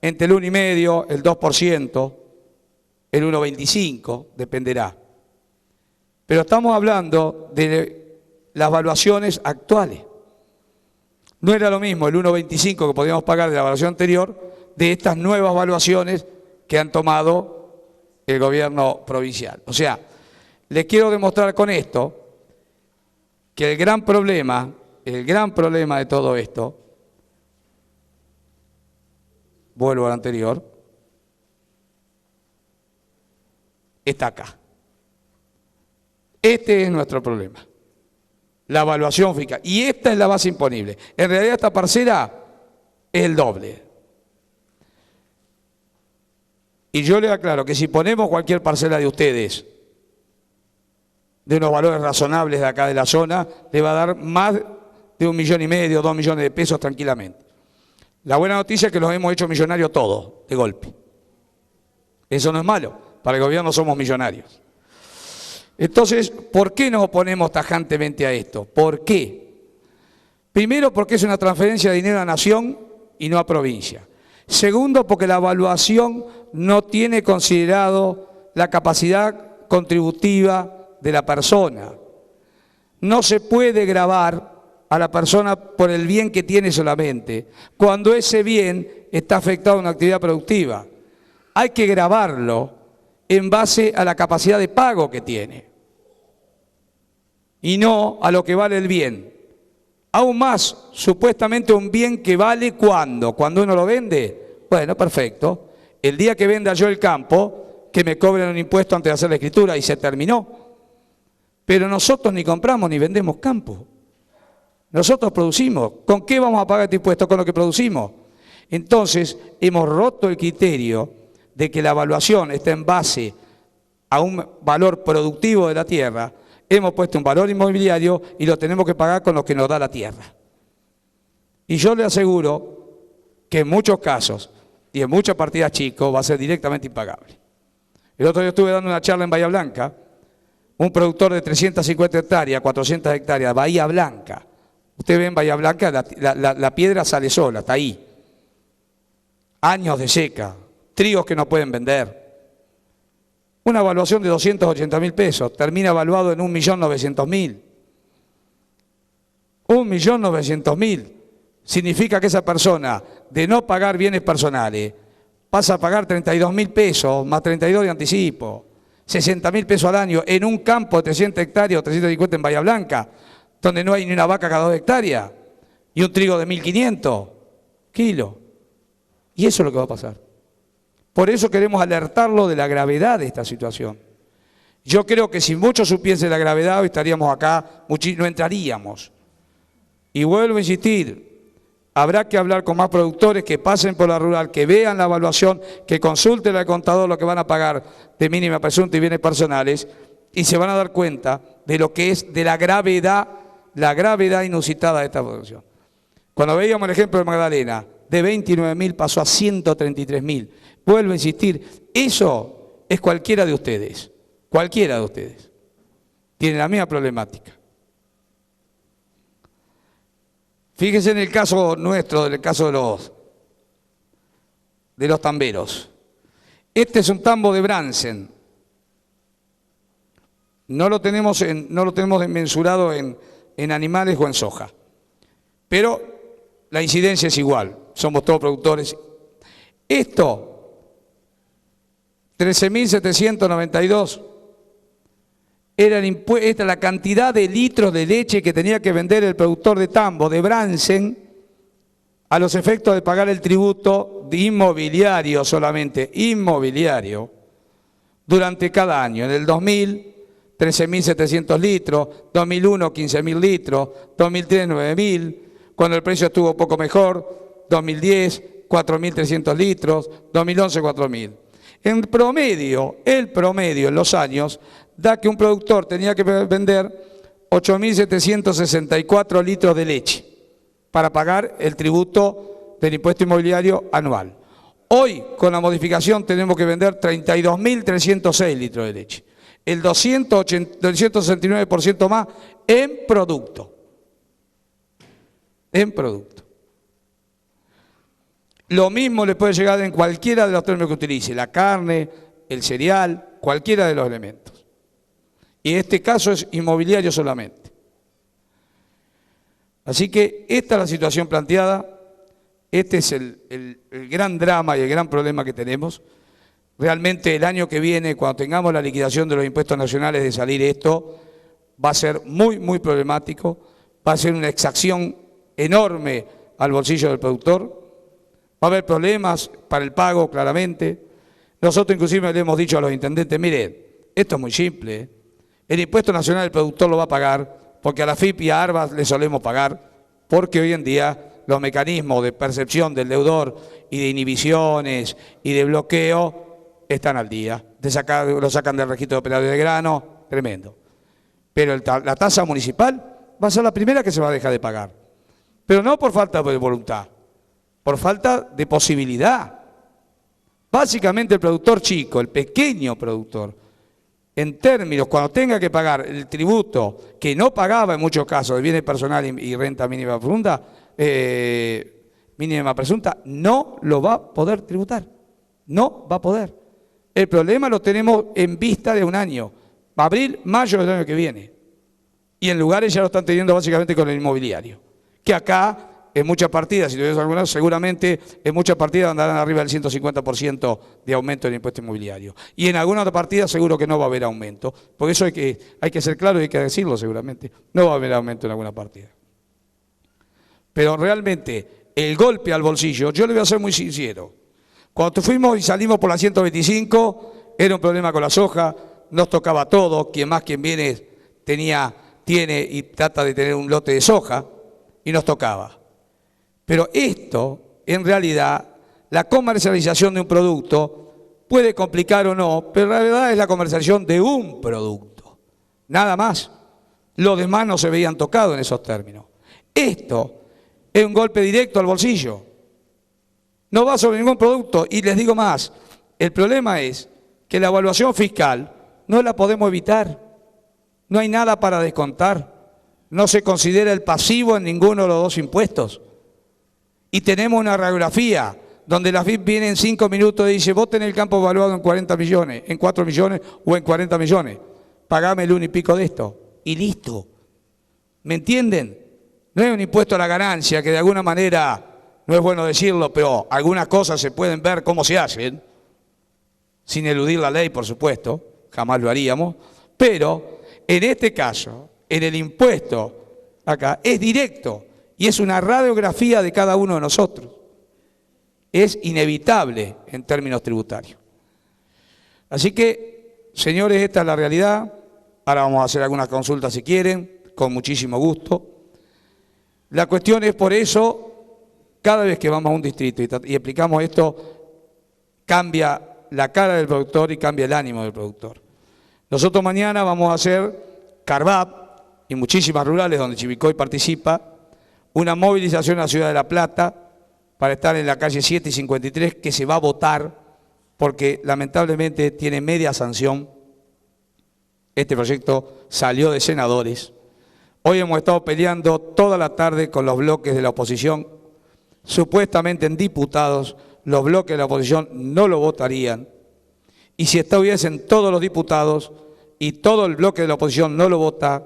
entre el 1,5%, el 2%, el 1,25%, dependerá. Pero estamos hablando de las evaluaciones actuales. No era lo mismo el 1,25% que podíamos pagar de la evaluación anterior, de estas nuevas evaluaciones que han tomado el gobierno provincial. O sea, les quiero demostrar con esto que el gran problema de todo esto, vuelvo al anterior, está acá. Este es nuestro problema, la evaluación fiscal. Y esta es la base imponible. En realidad esta parcela es el doble. Y yo le aclaro que si ponemos cualquier parcela de ustedes, de unos valores razonables de acá de la zona, le va a dar más de 1,5 millones, 2 millones de pesos tranquilamente. La buena noticia es que los hemos hecho millonarios todos, de golpe. Eso no es malo, para el gobierno somos millonarios. Entonces, ¿por qué nos oponemos tajantemente a esto? ¿Por qué? Primero, porque es una transferencia de dinero a nación y no a provincia. Segundo, porque la evaluación no tiene considerado la capacidad contributiva de la persona. No se puede gravar a la persona por el bien que tiene solamente, cuando ese bien está afectado a una actividad productiva. Hay que gravarlo en base a la capacidad de pago que tiene y no a lo que vale el bien. Aún más, supuestamente un bien que vale ¿cuándo? Cuando uno lo vende. Bueno, perfecto. El día que venda yo el campo, que me cobren un impuesto antes de hacer la escritura y se terminó. Pero nosotros ni compramos ni vendemos campo. Nosotros producimos. ¿Con qué vamos a pagar este impuesto? Con lo que producimos. Entonces, hemos roto el criterio de que la evaluación está en base a un valor productivo de la tierra. Hemos puesto un valor inmobiliario y lo tenemos que pagar con lo que nos da la tierra. Y yo le aseguro que en muchos casos y en muchas partidas chicos va a ser directamente impagable. El otro día estuve dando una charla en Bahía Blanca, un productor de 350 hectáreas, 400 hectáreas, Bahía Blanca. Usted ve en Bahía Blanca, la piedra sale sola, está ahí. Años de seca, trigos que no pueden vender. Una evaluación de 280.000 pesos, termina evaluado en 1.900.000. 1.900.000 significa que esa persona, de no pagar bienes personales, pasa a pagar 32.000 pesos, más 32 de anticipo, 60.000 pesos al año, en un campo de 300 hectáreas o 350 en Bahía Blanca, donde no hay ni una vaca cada 2 hectáreas, y un trigo de 1.500 kilos. Y eso es lo que va a pasar. Por eso queremos alertarlo de la gravedad de esta situación. Yo creo que si muchos supiesen la gravedad, hoy estaríamos acá, no entraríamos. Y vuelvo a insistir, habrá que hablar con más productores que pasen por la rural, que vean la evaluación, que consulten al contador lo que van a pagar de mínima presunta y bienes personales, y se van a dar cuenta de lo que es de la gravedad inusitada de esta producción. Cuando veíamos el ejemplo de Magdalena, de 29.000 pasó a 133.000. Vuelvo a insistir, eso es cualquiera de ustedes. Cualquiera de ustedes. Tiene la misma problemática. Fíjense en el caso nuestro, en el caso de los tamberos. Este es un tambo de Bransen. No lo tenemos mensurado en animales o en soja. Pero la incidencia es igual. Somos todos productores. Esto, 13.792, era la cantidad de litros de leche que tenía que vender el productor de tambo de Bransen a los efectos de pagar el tributo de inmobiliario solamente, inmobiliario, durante cada año. En el 2000, 13.700 litros, 2001, 15.000 litros, 2003, 9.000, cuando el precio estuvo un poco mejor, 2010, 4.300 litros, 2011, 4.000. En promedio, el promedio en los años da que un productor tenía que vender 8.764 litros de leche para pagar el tributo del impuesto inmobiliario anual. Hoy, con la modificación, tenemos que vender 32.306 litros de leche, el 269% más en producto. En producto. Lo mismo le puede llegar en cualquiera de los términos que utilice, la carne, el cereal, cualquiera de los elementos. Y en este caso es inmobiliario solamente. Así que esta es la situación planteada, este es el gran drama y el gran problema que tenemos. Realmente el año que viene, cuando tengamos la liquidación de los impuestos nacionales de salir esto, va a ser muy, muy problemático, va a ser una exacción enorme al bolsillo del productor. Va a haber problemas para el pago, claramente. Nosotros inclusive le hemos dicho a los intendentes, miren, esto es muy simple. El impuesto nacional del productor lo va a pagar, porque a la FIP y a ARBAS le solemos pagar, porque hoy en día los mecanismos de percepción del deudor y de inhibiciones y de bloqueo están al día. Lo sacan del registro de operarios de grano, tremendo. Pero la tasa municipal va a ser la primera que se va a dejar de pagar. Pero no por falta de voluntad, por falta de posibilidad. Básicamente el productor chico, el pequeño productor, en términos, cuando tenga que pagar el tributo que no pagaba en muchos casos de bienes personales y renta mínima presunta, no lo va a poder tributar. No va a poder. El problema lo tenemos en vista de un año, abril, mayo del año que viene. Y en lugares ya lo están teniendo básicamente con el inmobiliario. Que acá, en muchas partidas, si tuvieras alguna, seguramente en muchas partidas andarán arriba del 150% de aumento del impuesto inmobiliario. Y en alguna otra partida seguro que no va a haber aumento. Por eso hay que ser claro y hay que decirlo seguramente. No va a haber aumento en alguna partida. Pero realmente el golpe al bolsillo, yo le voy a ser muy sincero. Cuando fuimos y salimos por la 125, era un problema con la soja, nos tocaba todo, quien más, quien viene, tiene y trata de tener un lote de soja, y nos tocaba. Pero esto, en realidad, la comercialización de un producto puede complicar o no, pero la verdad es la comercialización de un producto, nada más. Los demás no se veían tocados en esos términos. Esto es un golpe directo al bolsillo. No va sobre ningún producto. Y les digo más, el problema es que la evaluación fiscal no la podemos evitar. No hay nada para descontar. No se considera el pasivo en ninguno de los dos impuestos. Y tenemos una radiografía donde la FIP viene en 5 minutos y dice, vos tenés el campo evaluado en 40 millones, en 4 millones o en 40 millones. Pagame el 1 y pico de esto. Y listo. ¿Me entienden? No es un impuesto a la ganancia que de alguna manera, no es bueno decirlo, pero algunas cosas se pueden ver cómo se hacen, sin eludir la ley, por supuesto, jamás lo haríamos, pero en este caso, en el impuesto acá, es directo y es una radiografía de cada uno de nosotros. Es inevitable en términos tributarios. Así que, señores, esta es la realidad. Ahora vamos a hacer algunas consultas si quieren, con muchísimo gusto. La cuestión es por eso, cada vez que vamos a un distrito y explicamos esto, cambia la cara del productor y cambia el ánimo del productor. Nosotros mañana vamos a hacer CARVAP y muchísimas rurales donde Chivilcoy participa, una movilización en la ciudad de La Plata para estar en la calle 7 y 53 que se va a votar porque lamentablemente tiene media sanción. Este proyecto salió de senadores. Hoy hemos estado peleando toda la tarde con los bloques de la oposición. Supuestamente en diputados, los bloques de la oposición no lo votarían. Y si estuviesen todos los diputados y todo el bloque de la oposición no lo vota,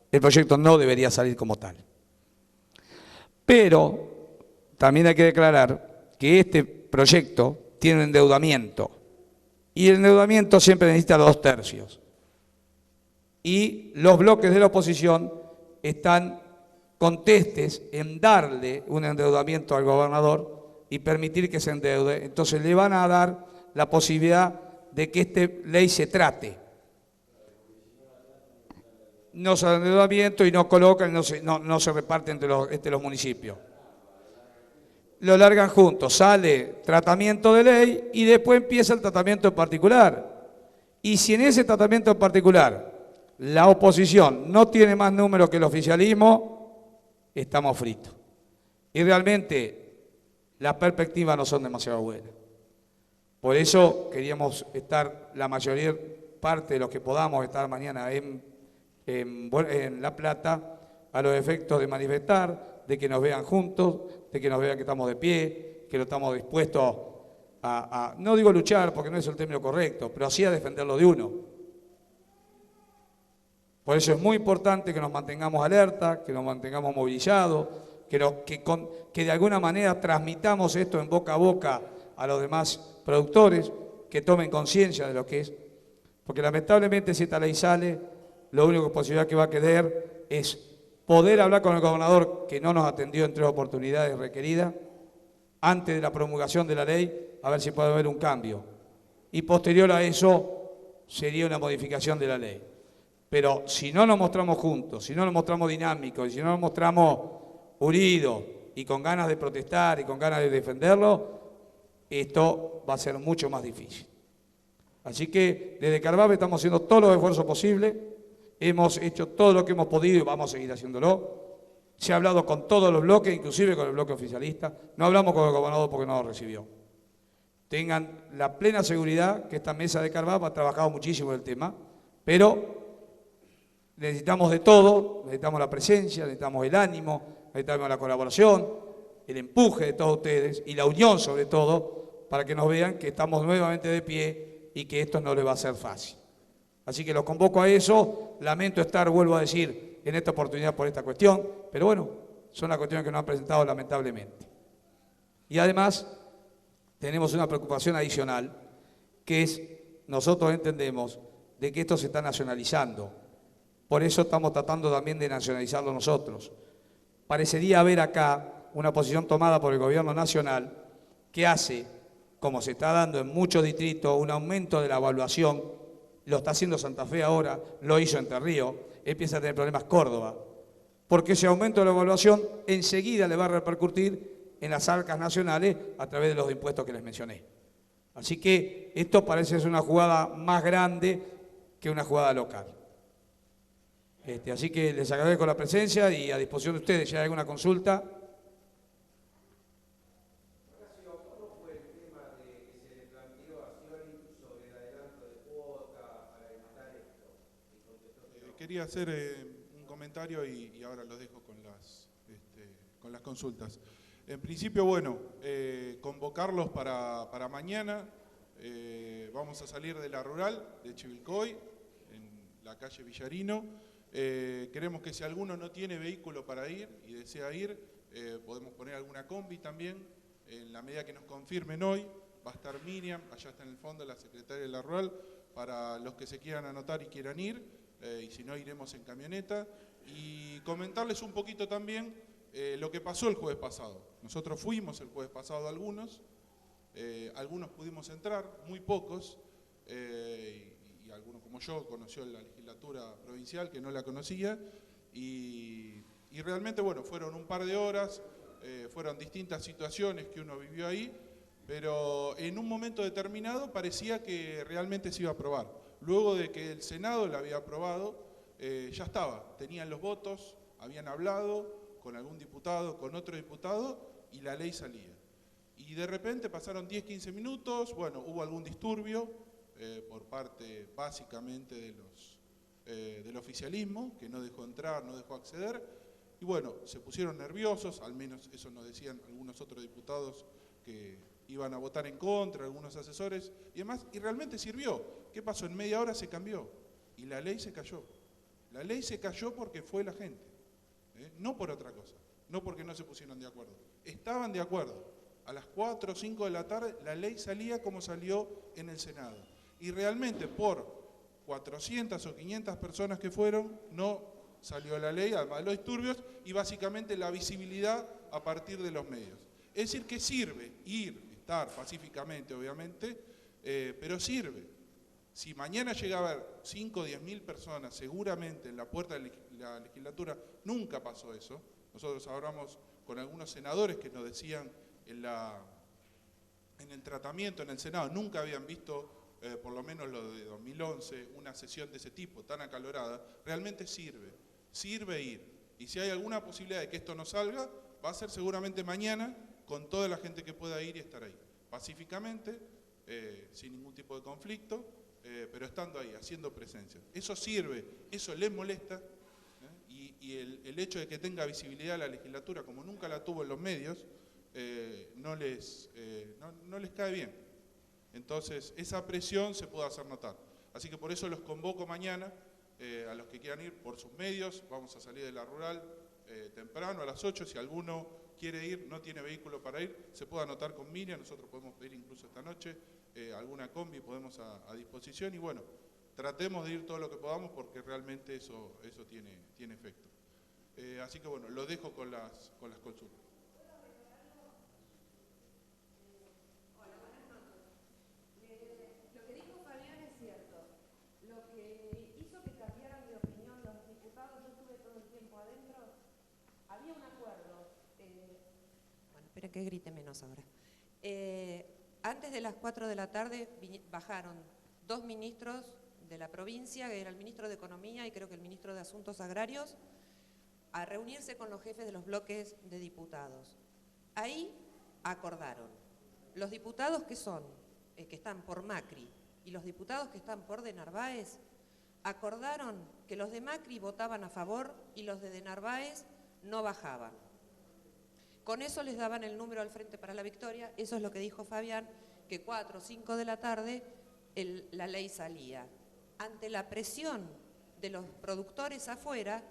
el proyecto no debería salir como tal. Pero también hay que declarar que este proyecto tiene un endeudamiento. Y el endeudamiento siempre necesita 2/3. Y los bloques de la oposición están contestes en darle un endeudamiento al gobernador y permitir que se endeude. Entonces le van a dar la posibilidad de que esta ley se trate. No se da endeudamiento y no colocan, no se reparten entre los municipios. Lo largan juntos, sale tratamiento de ley y después empieza el tratamiento en particular. Y si en ese tratamiento en particular la oposición no tiene más número que el oficialismo, estamos fritos. Y realmente las perspectivas no son demasiado buenas. Por eso queríamos estar la mayoría parte de los que podamos estar mañana en La Plata a los efectos de manifestar, de que nos vean juntos, de que nos vean que estamos de pie, que no estamos dispuestos no digo luchar porque no es el término correcto, pero sí a defender lo de uno. Por eso es muy importante que nos mantengamos alerta, que nos mantengamos movilizados, que de alguna manera transmitamos esto en boca a boca a los demás productores, que tomen conciencia de lo que es. Porque lamentablemente si esta ley sale, lo único posibilidad que va a quedar es poder hablar con el gobernador, que no nos atendió en 3 oportunidades requeridas, antes de la promulgación de la ley, a ver si puede haber un cambio. Y posterior a eso sería una modificación de la ley. Pero si no nos mostramos juntos, si no nos mostramos dinámicos, y si no nos mostramos unidos y con ganas de protestar y con ganas de defenderlo, esto va a ser mucho más difícil. Así que desde CARVAP estamos haciendo todos los esfuerzos posibles, hemos hecho todo lo que hemos podido y vamos a seguir haciéndolo. Se ha hablado con todos los bloques, inclusive con el bloque oficialista. No hablamos con el gobernador porque no lo recibió. Tengan la plena seguridad que esta mesa de CARVAP ha trabajado muchísimo el tema, pero necesitamos de todo, necesitamos la presencia, necesitamos el ánimo, necesitamos la colaboración, el empuje de todos ustedes y la unión sobre todo, para que nos vean que estamos nuevamente de pie y que esto no les va a ser fácil. Así que los convoco a eso, lamento estar, vuelvo a decir, en esta oportunidad por esta cuestión, pero bueno, son las cuestiones que nos han presentado lamentablemente. Y además, tenemos una preocupación adicional, que es, nosotros entendemos de que esto se está nacionalizando. Por eso estamos tratando también de nacionalizarlo nosotros. Parecería haber acá una posición tomada por el gobierno nacional que hace, como se está dando en muchos distritos, un aumento de la evaluación. Lo está haciendo Santa Fe ahora, lo hizo Entre Ríos, empieza a tener problemas Córdoba, porque ese aumento de la evaluación enseguida le va a repercutir en las arcas nacionales a través de los impuestos que les mencioné. Así que esto parece ser una jugada más grande que una jugada local. Así que les agradezco la presencia y a disposición de ustedes, si hay alguna consulta. Quería hacer un comentario y ahora los dejo con las consultas. En principio, bueno, convocarlos para mañana. Vamos a salir de la rural de Chivilcoy, en la calle Villarino. Queremos que si alguno no tiene vehículo para ir y desea ir, podemos poner alguna combi también, en la medida que nos confirmen hoy. Va a estar Miriam, allá está en el fondo, la secretaria de la rural, para los que se quieran anotar y quieran ir. Y si no, iremos en camioneta, y comentarles un poquito también lo que pasó el jueves pasado. Nosotros fuimos el jueves pasado algunos pudimos entrar, muy pocos, y algunos como yo conoció la legislatura provincial que no la conocía, y realmente, bueno, fueron un par de horas, fueron distintas situaciones que uno vivió ahí, pero en un momento determinado parecía que realmente se iba a aprobar. Luego de que el Senado la había aprobado, ya estaba, tenían los votos, habían hablado con algún diputado, con otro diputado, y la ley salía. Y de repente pasaron 10-15 minutos, bueno, hubo algún disturbio por parte básicamente del oficialismo, que no dejó entrar, no dejó acceder, y bueno, se pusieron nerviosos, al menos eso nos decían algunos otros diputados que iban a votar en contra, algunos asesores y demás, y realmente sirvió. ¿Qué pasó? En media hora se cambió y la ley se cayó. La ley se cayó porque fue la gente, no por otra cosa, no porque no se pusieron de acuerdo. Estaban de acuerdo. A las 4 o 5 de la tarde la ley salía como salió en el Senado. Y realmente por 400 o 500 personas que fueron, no salió la ley, además de los disturbios y básicamente la visibilidad a partir de los medios. Es decir, que sirve ir, estar pacíficamente, obviamente, pero sirve. Si mañana llega a haber 5 o 10 mil personas, seguramente en la puerta de la legislatura, nunca pasó eso. Nosotros hablamos con algunos senadores que nos decían en el tratamiento en el Senado, nunca habían visto, por lo menos lo de 2011, una sesión de ese tipo, tan acalorada. Realmente sirve ir. Y si hay alguna posibilidad de que esto no salga, va a ser seguramente mañana, con toda la gente que pueda ir y estar ahí, pacíficamente, sin ningún tipo de conflicto, pero estando ahí, haciendo presencia. Eso sirve, eso les molesta, y el hecho de que tenga visibilidad la legislatura, como nunca la tuvo en los medios, no les cae bien. Entonces, esa presión se puede hacer notar. Así que por eso los convoco mañana, a los que quieran ir por sus medios. Vamos a salir de la rural temprano, a las 8, si alguno quiere ir, no tiene vehículo para ir, se puede anotar con Miriam, nosotros podemos pedir incluso esta noche alguna combi, podemos a disposición, y bueno, tratemos de ir todo lo que podamos porque realmente eso tiene efecto. Así que bueno, lo dejo con las consultas. Hola, buenas noches. Lo que dijo Fabián es cierto. Lo que hizo que cambiaran de opinión los diputados, yo estuve todo el tiempo adentro, había un acuerdo. Bueno, esperen que grite menos ahora. Antes de las 4 de la tarde bajaron 2 ministros de la provincia, que era el ministro de Economía y creo que el ministro de Asuntos Agrarios, a reunirse con los jefes de los bloques de diputados. Ahí acordaron. Los diputados que están por Macri y los diputados que están por de Narváez, acordaron que los de Macri votaban a favor y los de Narváez no bajaban. Con eso les daban el número al Frente para la Victoria. Eso es lo que dijo Fabián, que 4 o 5 de la tarde la ley salía. Ante la presión de los productores afuera,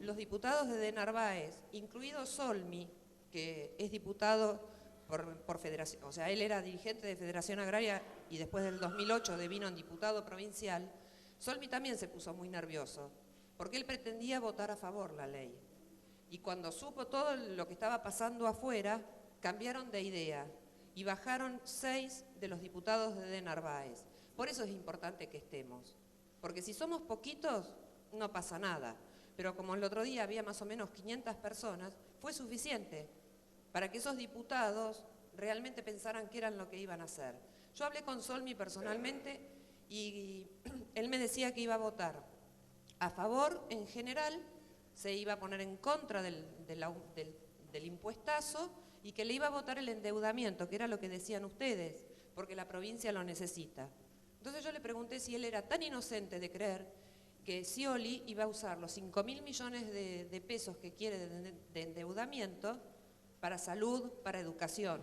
los diputados de Narváez, incluido Solmi, que es diputado por federación, o sea, él era dirigente de Federación Agraria y después del 2008 devino en diputado provincial, Solmi también se puso muy nervioso, porque él pretendía votar a favor la ley. Y cuando supo todo lo que estaba pasando afuera, cambiaron de idea y bajaron 6 de los diputados de Narváez. Por eso es importante que estemos, porque si somos poquitos no pasa nada, pero como el otro día había más o menos 500 personas, fue suficiente para que esos diputados realmente pensaran qué eran lo que iban a hacer. Yo hablé con Solmi personalmente y él me decía que iba a votar a favor en general, se iba a poner en contra del impuestazo y que le iba a votar el endeudamiento, que era lo que decían ustedes, porque la provincia lo necesita. Entonces yo le pregunté si él era tan inocente de creer que Scioli iba a usar los 5.000 millones de pesos que quiere de endeudamiento para salud, para educación.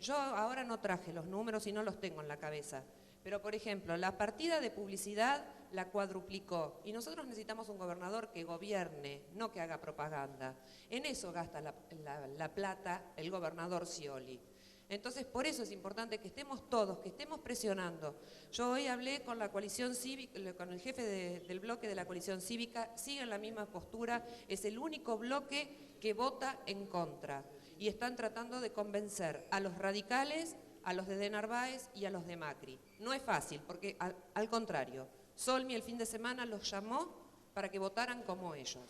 Yo ahora no traje los números y no los tengo en la cabeza, pero por ejemplo, la partida de publicidad la cuadruplicó y nosotros necesitamos un gobernador que gobierne, no que haga propaganda. En eso gasta la plata el gobernador Scioli. Entonces, por eso es importante que estemos todos, que estemos presionando. Yo hoy hablé con la coalición cívica, con el jefe del bloque de la coalición cívica, sigue en la misma postura, es el único bloque que vota en contra. Y están tratando de convencer a los radicales, a los de Narváez y a los de Macri. No es fácil, porque al contrario, Solmi el fin de semana los llamó para que votaran como ellos.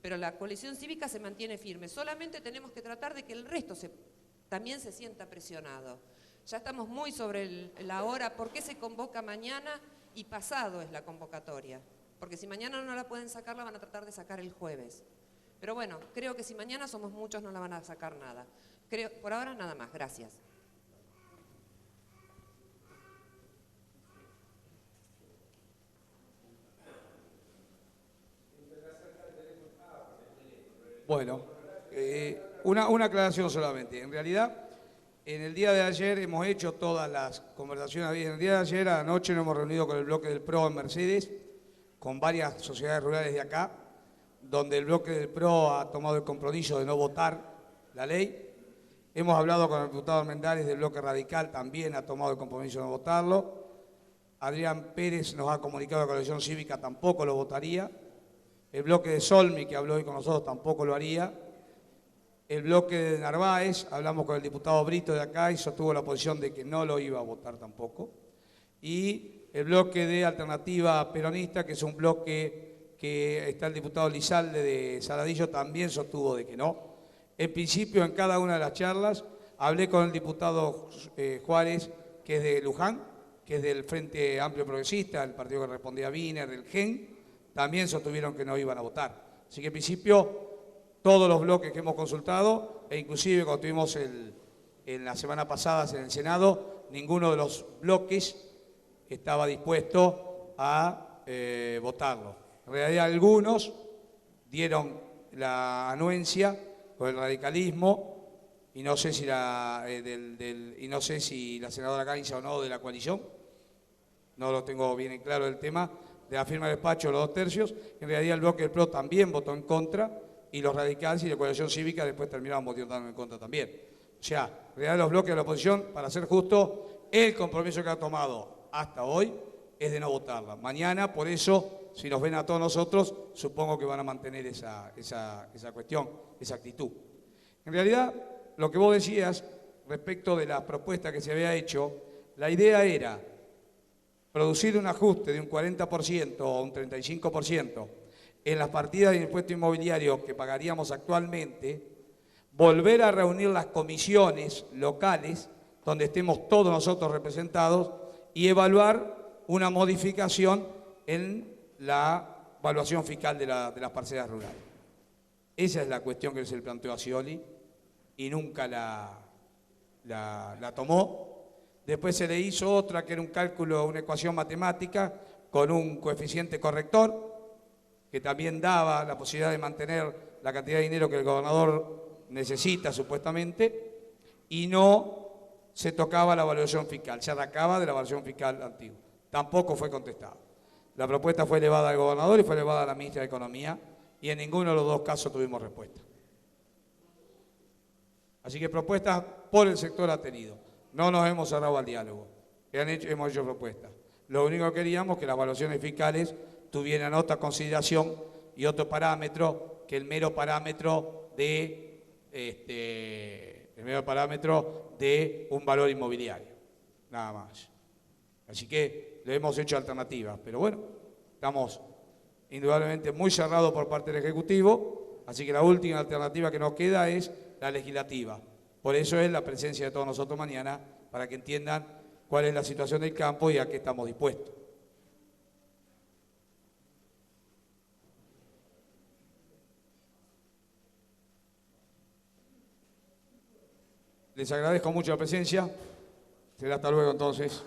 Pero la coalición cívica se mantiene firme. Solamente tenemos que tratar de que el resto también se sienta presionado. Ya estamos muy sobre la hora. ¿Por qué se convoca mañana y pasado es la convocatoria? Porque si mañana no la pueden sacar, la van a tratar de sacar el jueves. Pero bueno, creo que si mañana somos muchos no la van a sacar nada. Por ahora nada más. Gracias. Bueno, una aclaración solamente. En realidad, en el día de ayer hemos hecho todas las conversaciones. En el día de ayer, anoche, nos hemos reunido con el bloque del PRO en Mercedes, con varias sociedades rurales de acá, donde el bloque del PRO ha tomado el compromiso de no votar la ley. Hemos hablado con el diputado Armendáriz del bloque radical, también ha tomado el compromiso de no votarlo. Adrián Pérez nos ha comunicado que la coalición cívica tampoco lo votaría. El bloque de Solmi, que habló hoy con nosotros, tampoco lo haría. El bloque de Narváez, hablamos con el diputado Brito de acá y sostuvo la posición de que no lo iba a votar tampoco. Y el bloque de Alternativa Peronista, que es un bloque que está el diputado Lizalde de Saladillo, también sostuvo de que no. En principio, en cada una de las charlas, hablé con el diputado Juárez, que es de Luján, que es del Frente Amplio Progresista, el partido que respondía a Wiener, del GEN, también sostuvieron que no iban a votar. Así que en principio todos los bloques que hemos consultado, e inclusive cuando estuvimos en la semana pasada en el Senado, ninguno de los bloques estaba dispuesto a votarlo. En realidad algunos dieron la anuencia con el radicalismo y no sé si la senadora Gainza o no de la coalición, no lo tengo bien en claro el tema, de la firma del despacho de los 2 tercios, en realidad el bloque del PRO también votó en contra y los radicales y la coalición cívica después terminaron votando en contra también. O sea, en realidad los bloques de la oposición, para ser justo, el compromiso que ha tomado hasta hoy es de no votarla. Mañana, por eso, si nos ven a todos nosotros, supongo que van a mantener esa cuestión, esa actitud. En realidad, lo que vos decías respecto de la propuesta que se había hecho, la idea era producir un ajuste de un 40% o un 35% en las partidas de impuesto inmobiliario que pagaríamos actualmente, volver a reunir las comisiones locales, donde estemos todos nosotros representados, y evaluar una modificación en la evaluación fiscal de las parcelas rurales. Esa es la cuestión que se le planteó a Scioli y nunca la tomó. Después se le hizo otra que era un cálculo, una ecuación matemática con un coeficiente corrector que también daba la posibilidad de mantener la cantidad de dinero que el gobernador necesita supuestamente y no se tocaba la evaluación fiscal, se arrancaba de la evaluación fiscal antigua. Tampoco fue contestado. La propuesta fue elevada al gobernador y fue elevada a la ministra de Economía, y en ninguno de los dos casos tuvimos respuesta. Así que propuestas por el sector ha tenido. No nos hemos cerrado al diálogo. Hemos hecho propuestas. Lo único que queríamos es que las evaluaciones fiscales tuvieran otra consideración y otro parámetro que el mero parámetro de un valor inmobiliario. Nada más. Así que le hemos hecho alternativas. Pero bueno, estamos indudablemente muy cerrados por parte del Ejecutivo. Así que la última alternativa que nos queda es la legislativa. Por eso es la presencia de todos nosotros mañana, para que entiendan cuál es la situación del campo y a qué estamos dispuestos. Les agradezco mucho la presencia. Será hasta luego entonces.